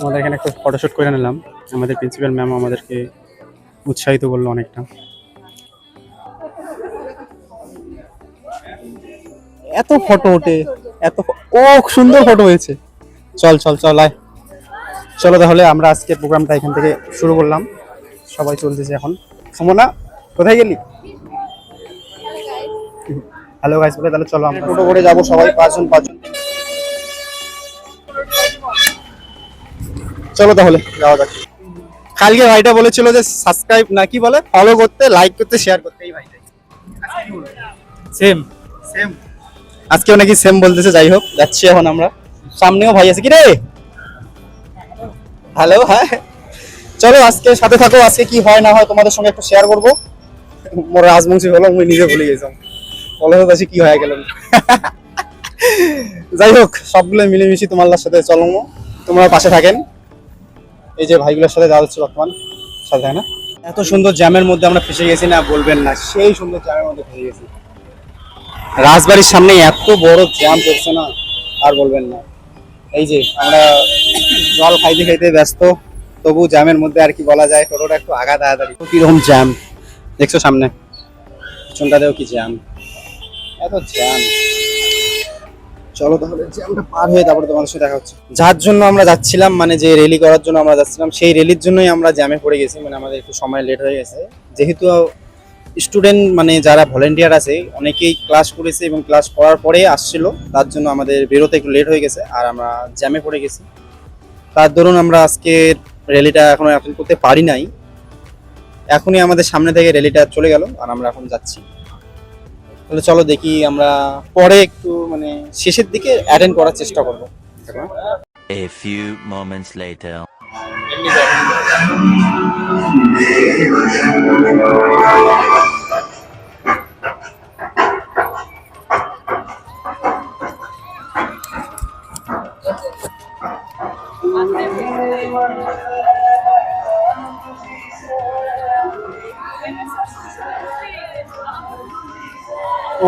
আমাদের এখানে একটু ফটোশ্যুট করে নিলাম। আমাদের প্রিন্সিপাল ম্যাম আমাদেরকে উৎসাহিত করলো অনেকটা। এত ফটো ওঠে, এত ও সুন্দর ফটো হয়েছে। চল চল চল আয়, চলো তাহলে আমরা আজকে প্রোগ্রামটা এখান থেকে শুরু করলাম। সবাই চলতেছে এখন। সুমনা কোথায় গেলি? হ্যালো গাইস বলে তাহলে চলো আমরা টোটো করে যাবো সবাই, পাঁচজন। চলো তাহলে যাওয়া যাক। কালকে ভাইটা বলেছিল যে সাবস্ক্রাইব না কি বলে, ফলো করতে, লাইক করতে, শেয়ার করতে। এই ভাইটাই সেম সেম, আজকেও নাকি সেম বলতেছে। যাই হোক, যাচ্ছি এখন আমরা। সামনেও ভাই আছে কি রে? হ্যালো, হ্যাঁ চলো আজকে সাথে থাকো। আজকে কি হয় না হয় তোমাদের সঙ্গে একটু শেয়ার করবো। মোর রাজবংশী হলো, আমি নিজে ভুলে গেছিলাম। বলো তো কি হয়ে গেল। যাই হোক, সবগুলো মিলেমিশে তোমার সাথে চলো, তোমরা পাশে থাকেন। এই যে ভাইগুলোর সাথে যাওয়া হচ্ছে বর্তমান সাথে, না এত সুন্দর জ্যামের মধ্যে আমরা ফেসে গেছি না বলবেন না, সেই সুন্দর জ্যামের মধ্যে ফেসে গেছি। রাজবাড়ির সামনে এত বড় জ্যাম পড়ছে না, আর বলবেন না। এই যে আমরা জল খাইতে খাইতে ব্যস্ত, তবু জ্যামের মধ্যে আর কি বলা যায়, টোটোটা একটু আগা তাড়াতাড়ি। কিরকম জ্যাম দেখছো সামনে, পিছনটাতেও কি জ্যাম, এত জ্যাম। চলো তাহলে জ্যামটা পার হয়ে তারপরে তোমাদের সাথে দেখা হচ্ছে। যার জন্য আমরা যাচ্ছিলাম, মানে যে র্যালি করার জন্য আমরা যাচ্ছিলাম, সেই র্যালির জন্যই আমরা জ্যামে পড়ে গেছি। মানে আমাদের একটু সময় লেট হয়ে গেছে, যেহেতু স্টুডেন্ট মানে যারা ভলেন্টিয়ার আছে অনেকেই ক্লাস করেছে এবং ক্লাস করার পরে আসছিল, তার জন্য আমাদের বেরোতে একটু লেট হয়ে গেছে আর আমরা জ্যামে পড়ে গেছি। তার দরুন আমরা আজকে র্যালিটা এখনো অ্যাটেন্ড করতে পারি নাই। এখনই আমাদের সামনে থেকে র্যালিটা চলে গেল আর আমরা এখন যাচ্ছি। তাহলে চলো দেখি, আমরা পরে একটু মানে শেষের দিকে অ্যাটেন্ড করার চেষ্টা করবো। A few moments later.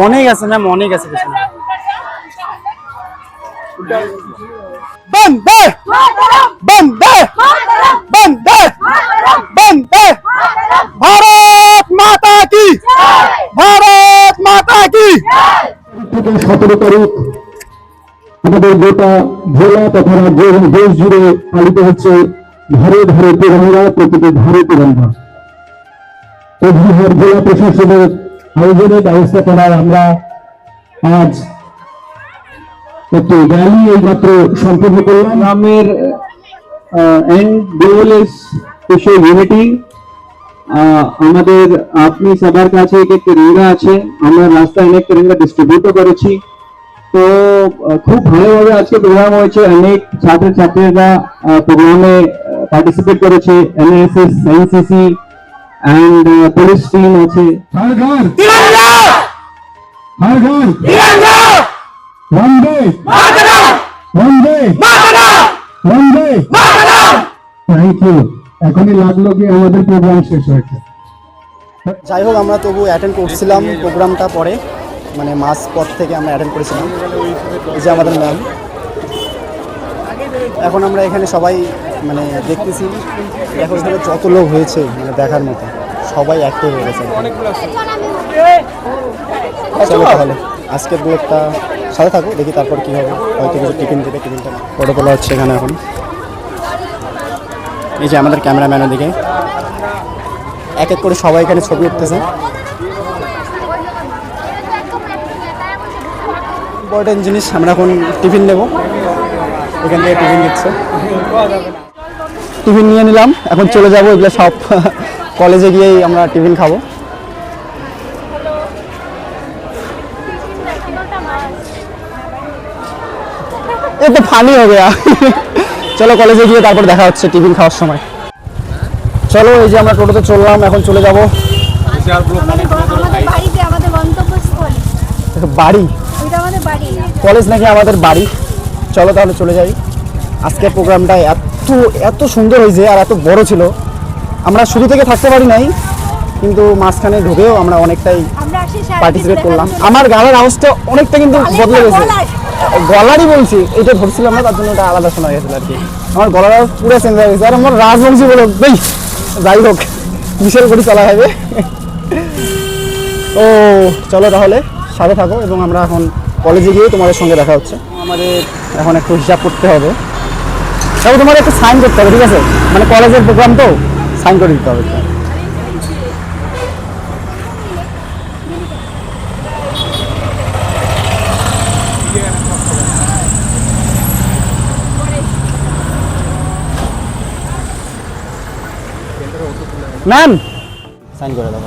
অনেক আছে ম্যাম, অনেক আছে পেছনে। বন্দে বন্দে বন্দে বন্দে, ভারত মাতা কি, ভারত মাতা কি। 17 তারিখ আমাদের গোটা জেলা তথা রাজ্য এবং দেশ জুড়ে পালিত হচ্ছে ঘরে ঘরে তিরঙ্গা, প্রতিটি ঘরে তিরঙ্গা। কোচবিহার জেলা প্রশাসনের আয়োজনে ব্যবস্থাপনায় আমরা আজ একটি র্যালি এইমাত্র সম্পন্ন করলাম। গ্রামের and goal is to show unity. আমাদের আপনি সবার কাছে এক তিরঙ্গা আছে, আমরা রাস্তায় অনেক তিরঙ্গা ডিস্ট্রিবিউট করেছি। তো খুব ভালোভাবে আজকে প্রোগ্রাম হয়েছে, অনেক ছাত্রছাত্রীরা প্রোগ্রামে পার্টিসিপেট করেছে। NSS, NCC and police team আছে। হর ঘর তিরঙ্গা, হর ঘর তিরঙ্গা, বন্দে মাতরম, বন্দে মাতরম, বন্দে মাতরম। Thank you. এখনই লাগলো কি আমাদের প্রোগ্রাম শেষ হয়েছে। যাই হোক, আমরা তবু অ্যাটেন্ড করছিলাম প্রোগ্রামটা পরে, মানে মাস পর থেকে আমরা অ্যাটেন্ড করেছিলাম। এই যে আমাদের ম্যাম। এখন আমরা এখানে সবাই মানে দেখতেছি, দেখো এখানে যত লোক হয়েছে মানে দেখার মতো, সবাই অ্যাক্টিভ হয়ে গেছে। চলো তাহলে আজকের ব্লগটা সাথে থাকো, দেখি তারপর কী হবে। হয়তো কিছু টিফিন দেবে, টিফিনটা ফটো তোলা হচ্ছে এখানে এখন। এই যে আমাদের ক্যামেরাম্যানের দিকে এক এক করে সবাই এখানে ছবি উঠতেছে। ইম্পর্টেন্ট জিনিস, আমরা এখন টিফিন নেব, এখান থেকে টিফিন দিচ্ছে। টিফিন নিয়ে নিলাম, এখন চলে যাবো। এগুলো সব কলেজে গিয়েই আমরা টিফিন খাবো। এ তো ফানি হয়ে গেয়া। চলো কলেজে গিয়ে তারপর দেখা হচ্ছে টিফিন খাওয়ার সময়। চলো, এই যে আমরা টোটোতে চললাম, এখন চলে যাবো বাড়ি। কলেজ নাকি আমাদের বাড়ি। চলো তাহলে চলে যাই। আজকের প্রোগ্রামটা এত সুন্দর হয়েছে আর এত বড় ছিল, আমরা শুরু থেকে থাকতে পারি নাই, কিন্তু মাঝখানে ঢুকেও আমরা অনেকটাই পার্টিসিপেট করলাম। আমার গানের আওয়াজটা অনেকটা কিন্তু বদলে গেছে, গলারই বলছি, এটা ধরছিলাম না, তার জন্য এটা আলাদা শোনা গেছিল আর কি। আমার গলাটা পুরো চেঞ্জ হয়ে গেছে। আর আমার রাজবংশী বলো বেশ, যাই হোক বিশাল করে চলা হবে। ও চলো তাহলে সাথে থাকো, এবং আমরা এখন কলেজে গিয়ে তোমাদের সঙ্গে দেখা হচ্ছে। আমাদের এখন একটু হিসাব করতে হবে, তারপর তোমার একটু সাইন করতে হবে, ঠিক আছে? মানে কলেজের প্রোগ্রাম তো, সাইন করে দিতে হবে। ম্যাম সাইন করে দাও।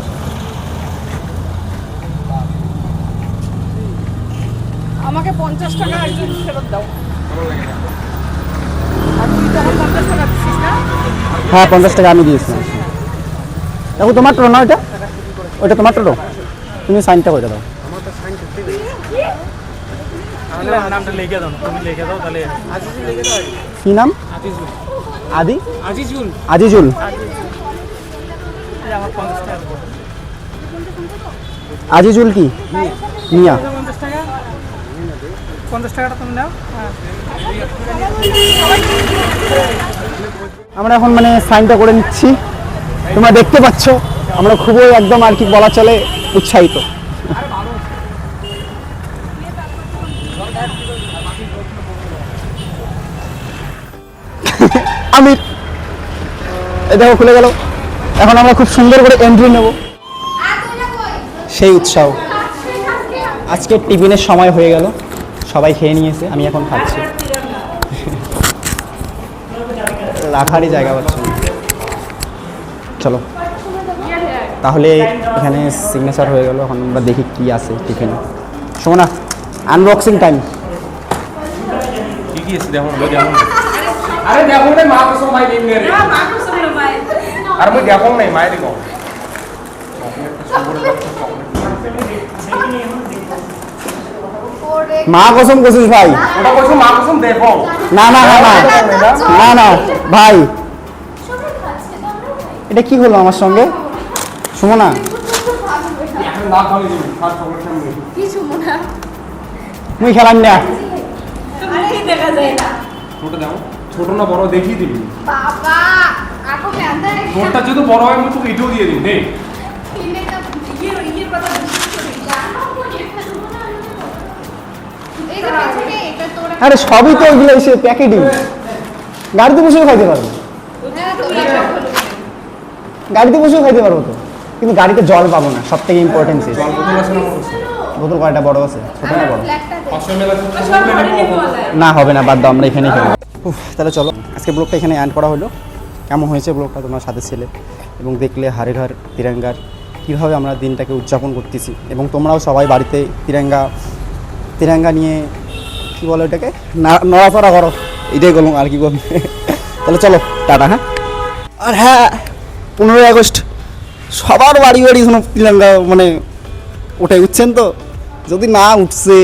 আমাকে 50 টাকা একজন ফেরত দাও। আর তুই তো আমার 50 টাকা দিছিস না? হ্যাঁ 50 টাকা আমি দিয়েছিলাম। দেখো তোমার টোটো না ওইটা, ওইটা তোমার টোটো, তুমি সাইনটা করে দাও। নামটা লিখে দাও, তুমি লিখে দাও তাহলে। কি নাম? আজিজুল। আদি আজিজুল। আজিজুল। আমার 50 টাকা দেবো। আজিজুল কি? মিয়া। 50 টাকা। 50 টাকাটা তুমি নাও। হ্যাঁ। আমরা এখন মানে সাইনটা করে নিচ্ছি, তোমরা দেখতে পাচ্ছ আমরা খুবই একদম আর কি বলা চলে উৎসাহিত। আমি এই দেখো খুলে গেল, এখন আমরা খুব সুন্দর করে এন্ট্রি নেব। সেই উৎসাহ। আজকে টিফিনের সময় হয়ে গেল, সবাই খেয়ে নিয়েছে, আমি এখন খাচ্ছি। রাখারই জায়গা পাচ্ছি না। চলো তাহলে এখানে সিগনেচার হয়ে গেল, এখন আমরা দেখি কি আছে টিফিনে। শোনো না, আনবক্সিং টাইম। কি কি আছে দেখো, দেখো। আরে দেখো না মা কসম ভাই নিন রে। না মাকু শুনো ভাই। আর মই দেখো নাই মাই দেখো। মা কসম কসিস ভাই। ওটা কইছো মা কসম দেখো। না না না না না না ভাই, এটা কি হলো আমার সঙ্গে? শোনো না, এখন না খাওয়াই দিবি, ফার্স্ট খবর সামনে। কিছু মনে হয়। মুই খেলাম না। আরে দেখা যায় না। ছোট দাও, ছোট না বড় দেখিয়ে দিবি। বাবা আপু মেন্দা রে। তোরটা যদি বড় হয় আমি তোকে এটাও দিয়ে দিই নে। কিনে তো ইয়ে কথা বিশ্বাস করি। জানো কোন একটা দেবো না। এই যে পেছনে এটা তোর। আরে সবই তো ওইগুলো এসে প্যাকেটিং, গাড়িতে বসেও খাইতে পারবো, হ্যাঁ তোর একটা হলো। গাড়িতে বসেও খাইতে পারবো তো, কিন্তু গাড়িতে জল পাবো না, সব থেকে ইম্পর্টেন্ট জিনিস। জল বোতল আছে না আমার কাছে? বোতল কয়টা বড় আছে, ছোট না বড়? ফ্ল্যাগটা দে। 500 ml আছে, সব ঘরে নিয়ে যায়। না হবে না, বাদ দাও, আমরা এখানেই খেলবো। তাহলে চলো আজকে ব্লগটা এখানে এন্ড করা হলো। কেমন হয়েছে ব্লগটা তোমার সাথে ছেলে, এবং দেখলে হারে ঘর তিরঙ্গার কীভাবে আমরা দিনটাকে উদযাপন করতেছি, এবং তোমরাও সবাই বাড়িতে তিরঙ্গা নিয়ে কী বলো এটাকে, নড়াচড়া করো, এটাই বলুন আর কি বলবো। তাহলে চলো টাটা। হ্যাঁ, আর হ্যাঁ 15ই আগস্ট সবার বাড়ি বাড়ি তিরঙ্গা মানে উঠে উঠছেন তো, যদি না উঠছে